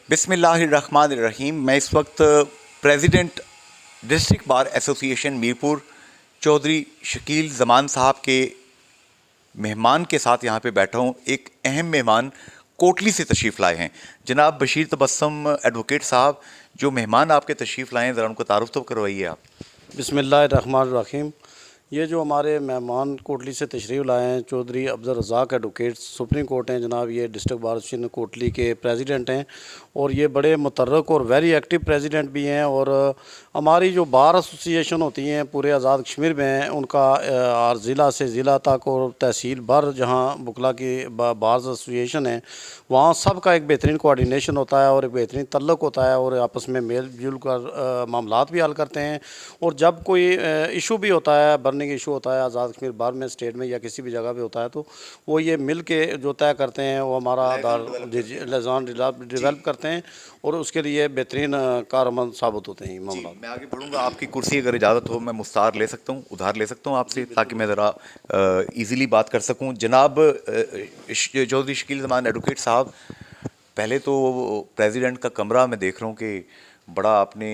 बिस्मिल्लाहिर्रहमानिर्रहीम। मैं इस वक्त president district bar association Mirpur Chaudhry Shakeel Zaman साहब के मेहमान के साथ यहाँ पे बैठा हूँ। एक अहम मेहमान कोटली से तशरीफ़ लाए हैं, जनाब बशीर तबस्सुम एडवोकेट साहब। जो मेहमान आपके तशरीफ़ लाए हैं, ज़रा उनको तारुफ़ तो करवाइए आप। बिस्मिल्लाहिर्रहमानिर्रहीम। ये जो हमारे मेहमान कोटली से तशरीफ़ लाए हैं, Chaudhary Abdul Razak advocate Supreme Court हैं जनाब। ये डिस्ट्रिक्ट बार एसोसिएशन कोटली के प्रेसिडेंट हैं और ये बड़े मुतर्रक और वेरी एक्टिव प्रेसिडेंट भी हैं। और हमारी जो बार एसोसिएशन होती हैं पूरे आज़ाद कश्मीर में हैं, उनका हर ज़िला से ज़िला तक और तहसील भर जहाँ बुकला की बार एसोसिएशन है, वहाँ सब का एक बेहतरीन कोऑर्डिनेशन होता है और एक बेहतरीन तल्लुक़ होता है और आपस में मेल जुल कर मामलात भी हल करते हैं। और जब कोई इशू भी होता है, बर्निंग इशू होता है आज़ाद कश्मीर बार में, स्टेट में या किसी भी जगह पे होता है, तो वो ये मिल के जो तय करते हैं, वो हमारा लिज़ान डेवलप करते हैं और उसके लिए बेहतरीन कारमंद साबित होते हैं मामला। मैं आगे बढ़ूँगा। आपकी कुर्सी अगर इजाज़त हो, मैं मुस्तार ले सकता हूँ, उधार ले सकता हूँ आपसे, ताकि मैं ज़रा ईज़िली बात कर सकूँ। जनाब चौधरी शकील ज़मान एडवोकेट साहब, पहले तो प्रेसिडेंट का कमरा मैं देख रहा हूँ कि बड़ा आपने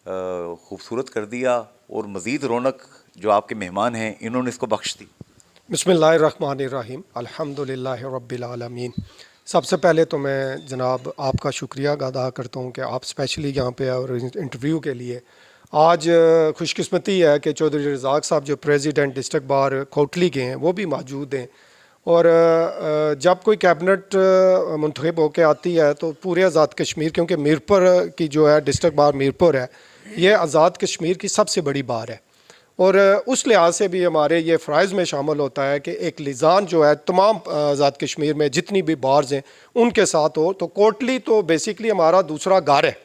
खूबसूरत कर दिया और मज़ीद रौनक जो आपके मेहमान हैं इन्होंने इसको बख्श दी। बिस्मिल्लाहिर्रहमानिर्रहीम, अल्हम्दुलिल्लाहि रब्बिल आलमीन। सबसे पहले तो मैं जनाब आपका शुक्रिया अदा करता हूँ कि आप स्पेशली यहाँ पे और इंटरव्यू के लिए आज खुशकिस्मती है कि चौधरी रज़ाक साहब जो प्रेसिडेंट डिस्ट्रिक्ट बार कोटली के हैं वो भी मौजूद हैं। और जब कोई कैबिनेट मुंतखब होकर आती है तो पूरे आज़ाद कश्मीर, क्योंकि मीरपुर की जो है डिस्ट्रिक्ट बार मीरपुर है, ये आज़ाद कश्मीर की सबसे बड़ी बार है और उस लिहाज से भी हमारे ये फ़राइज़ में शामिल होता है कि एक लिज़ान जो है तमाम आज़ाद कश्मीर में जितनी भी बार्स हैं उनके साथ हो। तो कोटली तो बेसिकली हमारा दूसरा घर है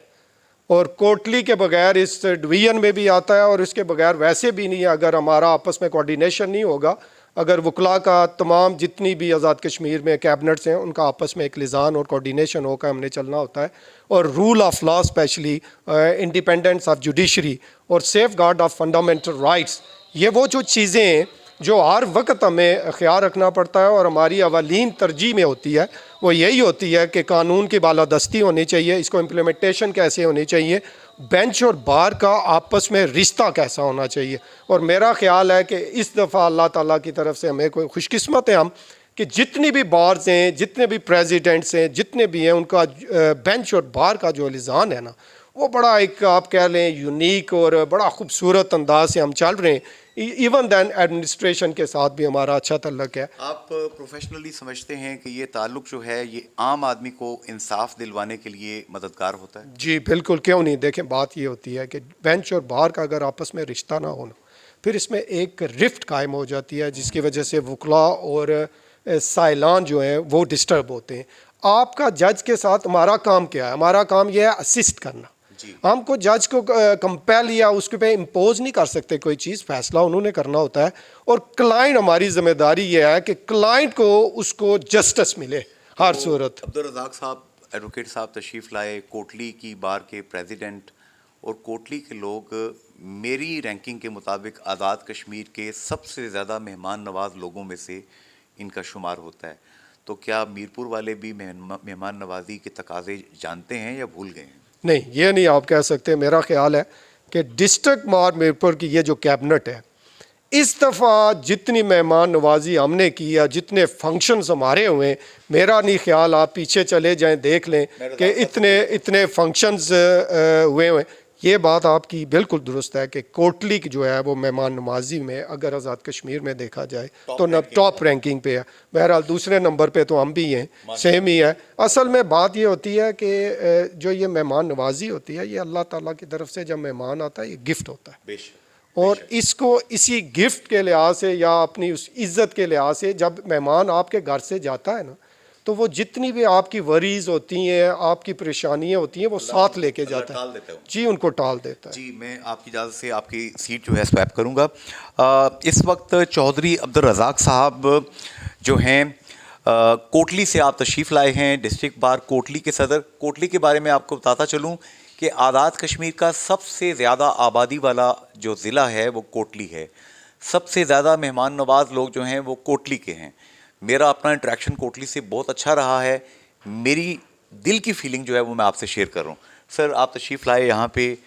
और कोटली के बगैर इस डिवीज़न में भी आता है और इसके बगैर वैसे भी नहीं है। अगर हमारा आपस में कोऑर्डिनेशन नहीं होगा, अगर वकला का तमाम जितनी भी आज़ाद कश्मीर में कैबिनेट्स हैं उनका आपस में एक लिज़ान और कोऑर्डिनेशन होकर हमने चलना होता है। और rule of law, specially independence of judiciary और safeguard of fundamental rights, ये वो जो चीज़ें हैं जो हर वक्त हमें ख्याल रखना पड़ता है और हमारी अवलीन तरजीह में होती है, वो यही होती है कि कानून की बालादस्ती होनी चाहिए, इसको इम्प्लीमेंटेशन कैसे होनी चाहिए, बेंच और बार का आपस में रिश्ता कैसा होना चाहिए। और मेरा ख्याल है कि इस दफ़ा अल्लाह ताला की तरफ से हमें कोई खुशकिस्मत है हम कि जितनी भी बार्स हैं, जितने भी प्रेसिडेंट्स हैं, जितने भी हैं, उनका बेंच और बार का जो लिज़ान है ना, वो बड़ा एक आप कह लें यूनिक और बड़ा खूबसूरत अंदाज से हम चल रहे हैं। इवन दैन एडमिनिस्ट्रेशन के साथ भी हमारा अच्छा ताल्लुक है। आप प्रोफेशनली समझते हैं कि ये ताल्लुक जो है ये आम आदमी को इंसाफ दिलवाने के लिए मददगार होता है? जी बिल्कुल, क्यों नहीं। देखें, बात ये होती है कि बेंच और बार का अगर आपस में रिश्ता ना होना, फिर इसमें एक रिफ्ट कायम हो जाती है जिसकी वजह से वकला और साइलान जो हैं वो डिस्टर्ब होते हैं। आपका जज के साथ हमारा काम क्या है? हमारा काम यह है असिस्ट करना। हमको जज को कंपेल या उसके पे इम्पोज नहीं कर सकते कोई चीज़, फैसला उन्होंने करना होता है। और क्लाइंट, हमारी जिम्मेदारी ये है कि क्लाइंट को उसको जस्टिस मिले हर सूरत। अब्दुल रज़ाक साहब एडवोकेट साहब तशरीफ़ लाए, कोटली की बार के प्रेसिडेंट, और कोटली के लोग मेरी रैंकिंग के मुताबिक आज़ाद कश्मीर के सबसे ज़्यादा मेहमान नवाज लोगों में से इनका शुमार होता है। तो क्या मीरपुर वाले भी मेहमान नवाजी के तकाजे जानते हैं या भूल गए हैं? नहीं, ये नहीं आप कह सकते। मेरा ख्याल है कि डिस्ट्रिक्ट बार मीरपुर की ये जो कैबिनेट है, इस दफ़ा जितनी मेहमान नवाजी हमने की या जितने फंक्शंस हमारे हुए, मेरा नहीं ख्याल, आप पीछे चले जाएं देख लें कि इतने फंक्शंस हुए हुए। ये बात आपकी बिल्कुल दुरुस्त है कि कोटली की जो है वो मेहमान नवाजी में अगर आज़ाद कश्मीर में देखा जाए तो न टॉप रैंकिंग पे है। बहरहाल दूसरे नंबर पे तो हम भी हैं, सेम ही है। असल में बात ये होती है कि जो ये मेहमान नवाजी होती है, ये अल्लाह ताला की तरफ से जब मेहमान आता है ये गिफ्ट होता है। और इसको इसी गिफ्ट के लिहाज से या अपनी उस इज़्ज़त के लिहाज से जब मेहमान आपके घर से जाता है ना, तो वो जितनी भी आपकी वरीज होती हैं, आपकी परेशानियां होती हैं, वो साथ लेके जाता है। जी, उनको टाल देता है। जी, मैं आपकी इजाज़त से आपकी सीट जो है स्वैप करूंगा। इस वक्त चौधरी अब्दुल रज़ाक साहब जो हैं कोटली से आप तशरीफ़ लाए हैं, डिस्ट्रिक्ट बार कोटली के सदर। कोटली के बारे में आपको बताता चलूँ कि आज़ाद कश्मीर का सबसे ज़्यादा आबादी वाला जो ज़िला है वो कोटली है। सबसे ज़्यादा मेहमान नवाज लोग जो हैं वो कोटली के हैं। मेरा अपना इंटरेक्शन कोटली से बहुत अच्छा रहा है। मेरी दिल की फीलिंग जो है वो मैं आपसे शेयर कर रहा हूँ। सर, आप तशरीफ़ लाए यहाँ पे,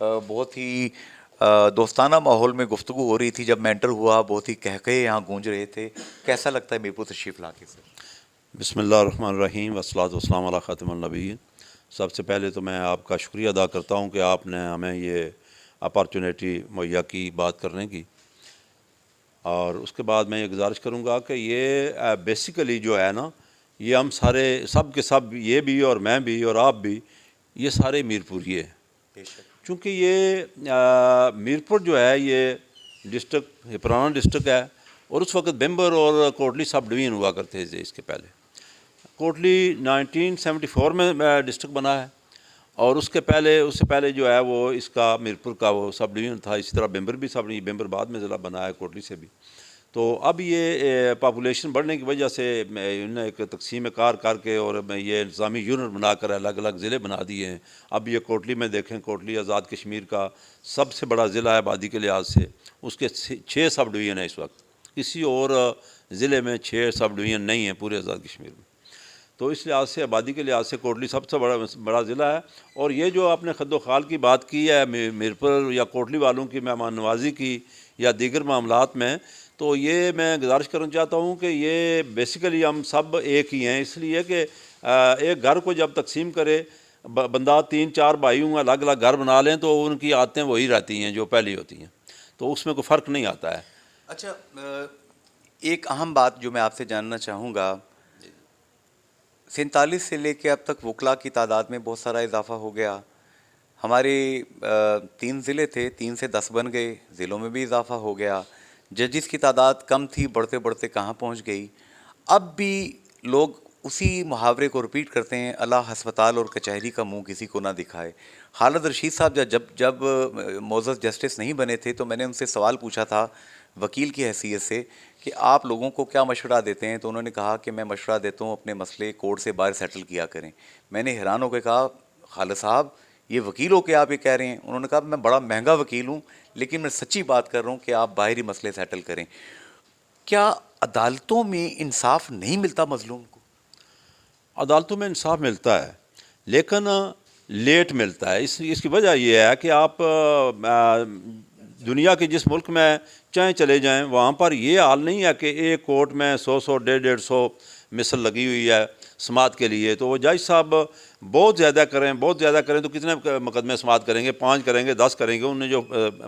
बहुत ही दोस्ताना माहौल में गुफ्तगू हो रही थी। जब मैं एंटर हुआ बहुत ही कहकहे यहाँ गूंज रहे थे। कैसा लगता है मीरपुर तशरीफ़ ला के सर? बिस्मिल्लाहिर्रहमानिर्रहीम वस्सलातु वस्सलामु अला खातिमुन नबिय्यीन। सबसे पहले तो मैं आपका शुक्रिया अदा करता हूँ कि आपने हमें ये अपॉर्चुनिटी मुहैया की बात करने की। और उसके बाद मैं ये गुजारिश करूँगा कि ये बेसिकली जो है ना, ये हम सारे सब के सब, ये भी और मैं भी और आप भी, ये सारे मीरपुरी हैं। चूँकि ये मीरपुर जो है ये डिस्ट्रिक्ट, ये पुराना डिस्ट्रिक्ट है और उस वक्त बेम्बर और कोटली सब डिवीज़न हुआ करते थे। इसके पहले कोटली 1974 में डिस्ट्रिक्ट बना है और उससे पहले जो है वो इसका मीरपुर का वो सब डिवीज़न था। इसी तरह बेम्बर भी सब, बेम्बर बाद में ज़िला बना है कोटली से भी। तो अब ये पॉपुलेशन बढ़ने की वजह से इन्होंने एक तकसीम कार करके और ये इंतज़ामी यूनिट बनाकर अलग अलग ज़िले बना दिए हैं। अब ये कोटली में देखें, कोटली आज़ाद कश्मीर का सबसे बड़ा ज़िला है आबादी के लिहाज से। उसके 6 सब डिवीज़न है इस वक्त। किसी और ज़िले में 6 सब डिवीज़न नहीं है पूरे आज़ाद कश्मीर में। तो इस लिहाज से, आबादी के लिहाज से कोटली सबसे बड़ा ज़िला है। और ये जो आपने खद्दो खाल की बात की है मीरपुर या कोटली वालों की मेहमान नवाजी की या दीगर मामलात में, तो ये मैं गुजारिश करना चाहता हूँ कि ये बेसिकली हम सब एक ही हैं। इसलिए कि एक घर को जब तकसीम करे बंदा 3-4 भाई हों, अलग अलग घर बना लें तो उनकी आदतें वही रहती हैं जो पहली होती हैं, तो उसमें कोई फ़र्क नहीं आता है। अच्छा, एक अहम बात जो मैं आपसे जानना चाहूँगा, 47 से लेके अब तक वकला की तादाद में बहुत सारा इजाफा हो गया। हमारे 3 ज़िले थे, 3 से 10 बन गए, ज़िलों में भी इजाफा हो गया। जजेस की तादाद कम थी, बढ़ते बढ़ते कहाँ पहुँच गई। अब भी लोग उसी मुहावरे को रिपीट करते हैं, अल्लाह हस्पताल और कचहरी का मुंह किसी को ना दिखाए। खालिद रशीद साहब जब मोअज़्ज़ज़ जस्टिस नहीं बने थे तो मैंने उनसे सवाल पूछा था वकील की हैसियत से कि आप लोगों को क्या मशवरा देते हैं, तो उन्होंने कहा कि मैं मशवरा देता हूँ अपने मसले कोर्ट से बाहर सेटल किया करें। मैंने हैरान होकर कहा, खालिद साहब ये वकील हो के आप ये कह रहे हैं? उन्होंने कहा मैं बड़ा महंगा वकील हूँ लेकिन मैं सच्ची बात कर रहा हूँ कि आप बाहरी मसले सेटल करें। क्या अदालतों में इंसाफ नहीं मिलता मजलूम को? अदालतों में इंसाफ मिलता है लेकिन लेट मिलता है। इसकी वजह यह है कि आप दुनिया के जिस मुल्क में चाहे चले जाएं, वहाँ पर ये हाल नहीं है कि एक कोर्ट में 100 150 मिसल लगी हुई है समात के लिए। तो वो जज साहब बहुत ज़्यादा करें तो कितने मुकदमे समात करेंगे? 5 करेंगे, 10 करेंगे। उन्हें जो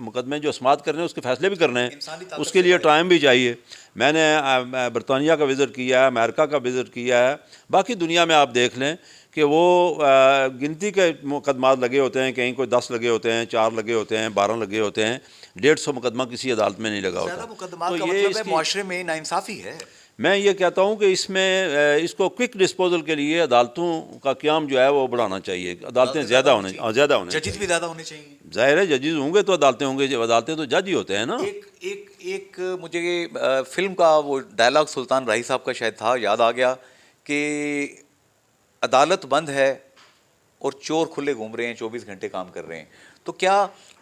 मुकदमे जो समात करने हैं उसके फैसले भी करने हैं, उसके लिए टाइम भी चाहिए। मैंने बरतानिया का विज़िट किया है, अमेरिका का विज़िट किया है, बाकी दुनिया में आप देख लें कि वो गिनती के मुकदमात लगे होते हैं, कहीं कोई 10 लगे होते हैं, 4 लगे होते हैं, 12 लगे होते हैं। 150 मुकदमा किसी अदालत में नहीं लगा होता। तो ये माशरे में नाइंसाफ़ी है। मैं ये कहता हूँ कि इसमें इसको क्विक डिस्पोजल के लिए अदालतों का क़याम जो है वो बढ़ाना चाहिए। अदालतें ज़्यादा होने जजेस भी ज़्यादा होने चाहिए। ज़ाहिर है जजेस होंगे तो अदालतें होंगे, जब अदालतें तो जज ही होते हैं ना। एक मुझे फिल्म का वो डायलॉग सुल्तान राही साहब का शायद था, याद आ गया कि अदालत बंद है और चोर खुले घूम रहे हैं, 24 घंटे काम कर रहे हैं। तो क्या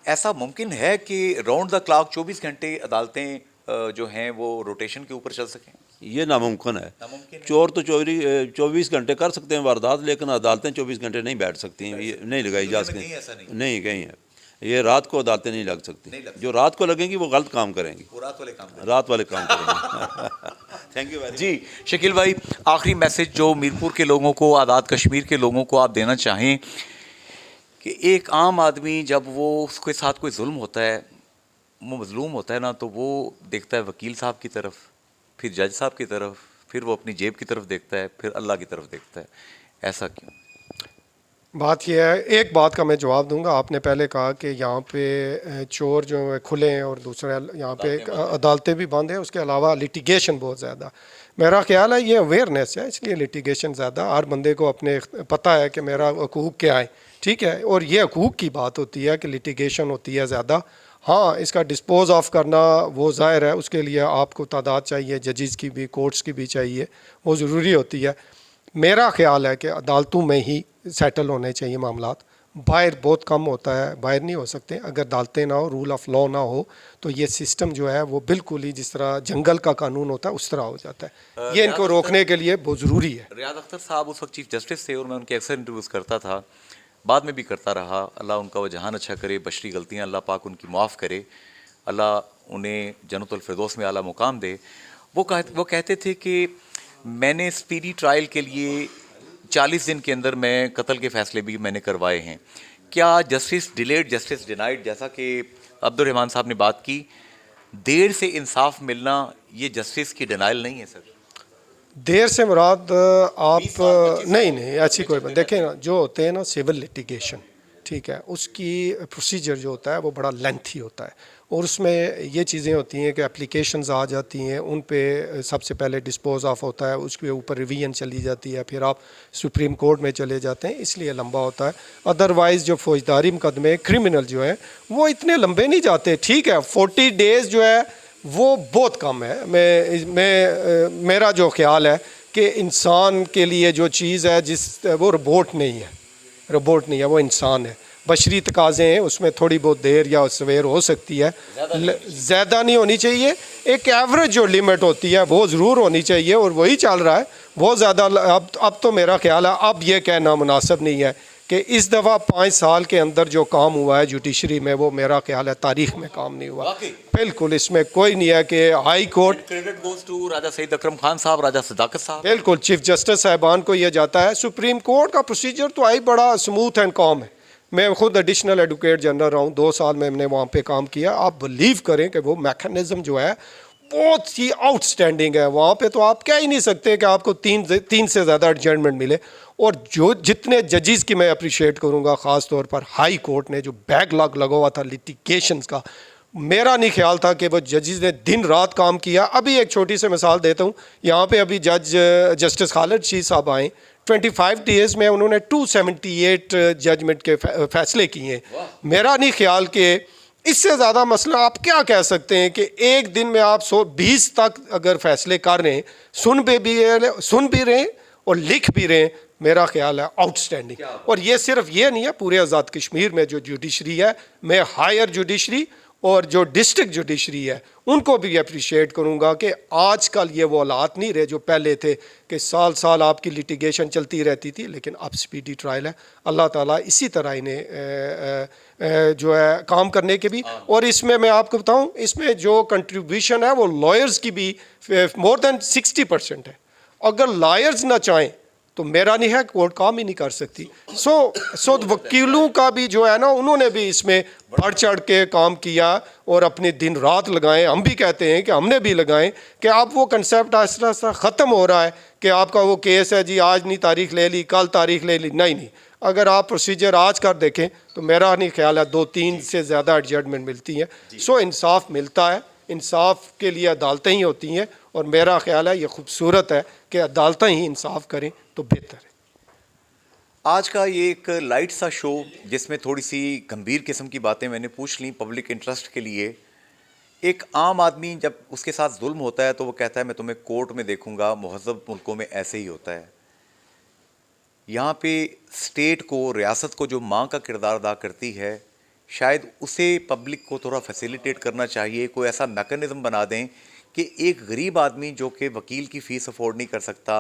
ऐसा मुमकिन है कि राउंड द क्लॉक 24 घंटे अदालतें जो हैं वो रोटेशन के ऊपर चल सकें? ये नामुमकिन है। चोर तो चोरी 24 घंटे कर सकते हैं वारदात, लेकिन अदालतें 24 घंटे नहीं बैठ सकती हैं, ये नहीं लगाई जा सकती। नहीं कहीं है, ये रात को अदालतें नहीं लग सकती। जो रात को लगेंगी वो गलत काम करेंगी, रात वाले काम करेंगे। थैंक यू वेरी जी शकील भाई, आखिरी मैसेज जो मीरपुर के लोगों को, आज़ाद कश्मीर के लोगों को आप देना चाहें कि एक आम आदमी जब वो उसके साथ कोई जुल्म होता है, वो मजलूम होता है ना, तो वो देखता है वकील साहब की तरफ, फिर जज साहब की तरफ, फिर वो अपनी जेब की तरफ देखता है, फिर अल्लाह की तरफ देखता है। ऐसा क्यों? बात यह है, एक बात का मैं जवाब दूंगा। आपने पहले कहा कि यहाँ पे चोर जो है खुले हैं और दूसरे यहाँ पे अदालतें भी बंद हैं, उसके अलावा लिटिगेशन बहुत ज़्यादा। मेरा ख्याल है ये अवेयरनेस है, इसलिए लिटिगेशन ज़्यादा। हर बंदे को अपने पता है कि मेरा हकूक़ क्या है, ठीक है, और ये हकूक़ की बात होती है कि लिटिगेशन होती है ज़्यादा। हाँ, इसका डिस्पोज ऑफ करना वो ज़ाहिर है, उसके लिए आपको तादाद चाहिए, जजेस की भी, कोर्ट्स की भी चाहिए, वो ज़रूरी होती है। मेरा ख्याल है कि अदालतों में ही सेटल होने चाहिए मामलात, बाहर बहुत कम होता है, बाहर नहीं हो सकते अगर अदालतें ना हो, रूल ऑफ लॉ ना हो, तो ये सिस्टम जो है वो बिल्कुल ही जिस तरह जंगल का कानून होता है उस तरह हो जाता है। ये इनको रोकने के लिए बहुत ज़रूरी है। रियाज अख्तर साहब उस वक्त चीफ जस्टिस थे और मैं उनके अक्सर इंटरव्यूज़ करता था, बाद में भी करता रहा। अल्लाह उनका वो जहान अच्छा करे, बशरी गलतियाँ अल्लाह पाक उनकी माफ़ करे, अल्लाह उन्हें जन्नतुल फिरदौस में आला मुकाम दे। वो कहते थे कि मैंने स्पीडी ट्रायल के लिए 40 दिन के अंदर मैं कत्ल के फ़ैसले भी मैंने करवाए हैं। क्या जस्टिस डिलेड जस्टिस डिनाइड, जैसा कि अब्दुर्रहमान साहब ने बात की, देर से इंसाफ मिलना ये जस्टिस की डिनाइल नहीं है सर? देर से मुराद आप 20 साल, 25 नहीं नहीं ऐसी कोई बात, देखें ना जो होते हैं ना सिविल लिटिगेशन, ठीक है, उसकी प्रोसीजर जो होता है वो बड़ा लेंथी होता है और उसमें ये चीज़ें होती हैं कि एप्लीकेशंस आ जाती हैं, उन पे सबसे पहले डिस्पोज ऑफ होता है, उसके ऊपर रिवीजन चली जाती है, फिर आप सुप्रीम कोर्ट में चले जाते हैं, इसलिए लंबा होता है। अदरवाइज़ जो फौजदारी मुकदमे क्रिमिनल जो हैं वो इतने लंबे नहीं जाते। ठीक है, 40 डेज़ जो है वो बहुत कम है। मेरा जो ख्याल है कि इंसान के लिए जो चीज़ है वो रोबोट नहीं है, रोबोट नहीं है, वो इंसान है। बशरी तकाज़े हैं, उसमें थोड़ी बहुत देर या सवेर हो सकती है, ज़्यादा नहीं होनी चाहिए। एक एवरेज जो लिमिट होती है वो ज़रूर होनी चाहिए और वही चल रहा है। बहुत ज़्यादा अब तो मेरा ख्याल है अब ये कहना मुनासिब नहीं है कि इस दफ़ा 5 साल के अंदर जो काम हुआ है जुडिशरी में वो मेरा ख्याल है तारीख़ में काम नहीं हुआ। बिल्कुल इसमें कोई नहीं है कि high court, credit goes to Raja Saeed Akram Khan साहब, राजा सदाकत साहब, बिल्कुल चीफ जस्टिस साहबान को यह जाता है। सुप्रीम कोर्ट का प्रोसीजर तो आई बड़ा स्मूथ एंड कॉम है। मैं खुद एडिशनल एडवोकेट जनरल रहा हूँ, 2 साल में मैंने वहाँ पे काम किया। आप बिलीव करें कि वो मैकेनिज़्म जो है बहुत ही आउटस्टैंडिंग है। वहाँ पे तो आप कह ही नहीं सकते कि आपको तीन से ज़्यादा एडजमेंट मिले। और जो जितने जजेस की मैं अप्रिशिएट करूँगा, ख़ास तौर पर हाई कोर्ट ने जो बैकलॉग लगा हुआ था लिटिगेशंस का, मेरा नहीं ख्याल था कि वो जजेस ने दिन रात काम किया। अभी एक छोटी सी मिसाल देता हूँ, यहाँ पे अभी जस्टिस खालिद शीह साहब आए, 25 डेज़ में उन्होंने 278 जजमेंट के फैसले किए हैं। मेरा नहीं ख्याल कि इससे ज़्यादा मसला आप क्या कह सकते हैं कि एक दिन में आप 120 तक अगर फैसले कर रहे हैं, सुन भी रहे हैं और लिख भी रहे हैं, मेरा ख्याल है आउटस्टैंडिंग। और ये सिर्फ ये नहीं है, पूरे आज़ाद कश्मीर में जो जुडिशरी है, मैं हायर जुडिशरी और जो डिस्ट्रिक्ट जुडिशरी है उनको भी अप्रिशिएट करूँगा कि आजकल ये वो हालात नहीं रहे जो पहले थे कि साल साल आपकी लिटिगेशन चलती रहती थी, लेकिन अब स्पीडी ट्रायल है। अल्लाह ताला इसी तरह इन्हें जो है काम करने के भी। और इसमें मैं आपको बताऊं, इसमें जो कंट्रीब्यूशन है वो लॉयर्स की भी मोर देन 60% है। अगर लॉयर्स ना चाहें तो मेरा नहीं है कोर्ट काम ही नहीं कर सकती। सो वकीलों का भी जो है ना, उन्होंने भी इसमें बढ़ चढ़ के काम किया और अपने दिन रात लगाएं। हम भी कहते हैं कि हमने भी लगाएं कि अब वो कंसेप्ट आहिस्ता आहिस्ता ख़त्म हो रहा है कि आपका वो केस है जी, आज नहीं तारीख ले ली, कल तारीख ले ली। नहीं, अगर आप प्रोसीजर आज कर देखें तो मेरा नहीं ख्याल है 2-3 से ज़्यादा एडजमेंट मिलती हैं। सो इंसाफ मिलता है, इंसाफ के लिए अदालतें ही होती हैं और मेरा ख्याल है ये खूबसूरत है कि अदालतें ही इंसाफ करें तो बेहतर है। आज का ये एक लाइट सा शो जिसमें थोड़ी सी गंभीर किस्म की बातें मैंने पूछ ली पब्लिक इंटरेस्ट के लिए। एक आम आदमी जब उसके साथ जुल्म होता है तो वो कहता है मैं तुम्हें कोर्ट में देखूंगा। मुहज़्ज़ब मुल्कों में ऐसे ही होता है। यहाँ पे स्टेट को, रियासत को जो माँ का किरदार अदा करती है, शायद उसे पब्लिक को थोड़ा फैसिलिटेट करना चाहिए। कोई ऐसा मैकेनिज़्म बना दें कि एक गरीब आदमी जो कि वकील की फ़ीस अफोर्ड नहीं कर सकता,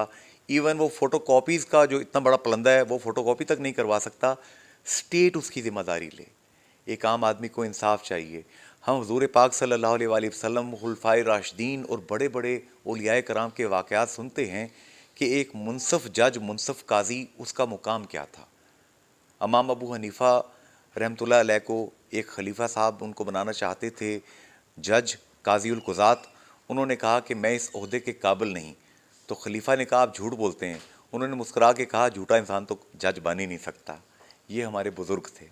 इवन वो फ़ोटोकॉपीज़ का जो इतना बड़ा पलंदा है वो फ़ोटोकॉपी तक नहीं करवा सकता, स्टेट उसकी ज़िम्मेदारी ले। एक आम आदमी को इंसाफ चाहिए। हम हुज़ूर पाक सल्लल्लाहु अलैहि वसल्लम, खुलफाए राशिदीन और बड़े बड़े औलियाए कराम के वाक़यात सुनते हैं कि एक मुनसफ़ जज, मुनसफ़ काजी, उसका मुकाम क्या था। इमाम अबू हनीफ़ा रहमतुल्लाह अलैह को एक खलीफा साहब उनको बनाना चाहते थे जज, काज़ी उल क़ुज़ात। उन्होंने कहा कि मैं इस ओहदे के काबिल नहीं। तो खलीफा ने कहा आप झूठ बोलते हैं। उन्होंने मुस्कुरा के कहा झूठा इंसान तो जज बन ही नहीं सकता। ये हमारे बुज़ुर्ग थे।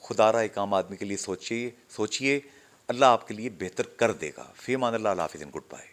खुदारा एक आम आदमी के लिए सोचिए, अल्लाह आपके लिए बेहतर कर देगा। फ़ी अमान अल्लाह, हाफ़िज़, गुड बाय।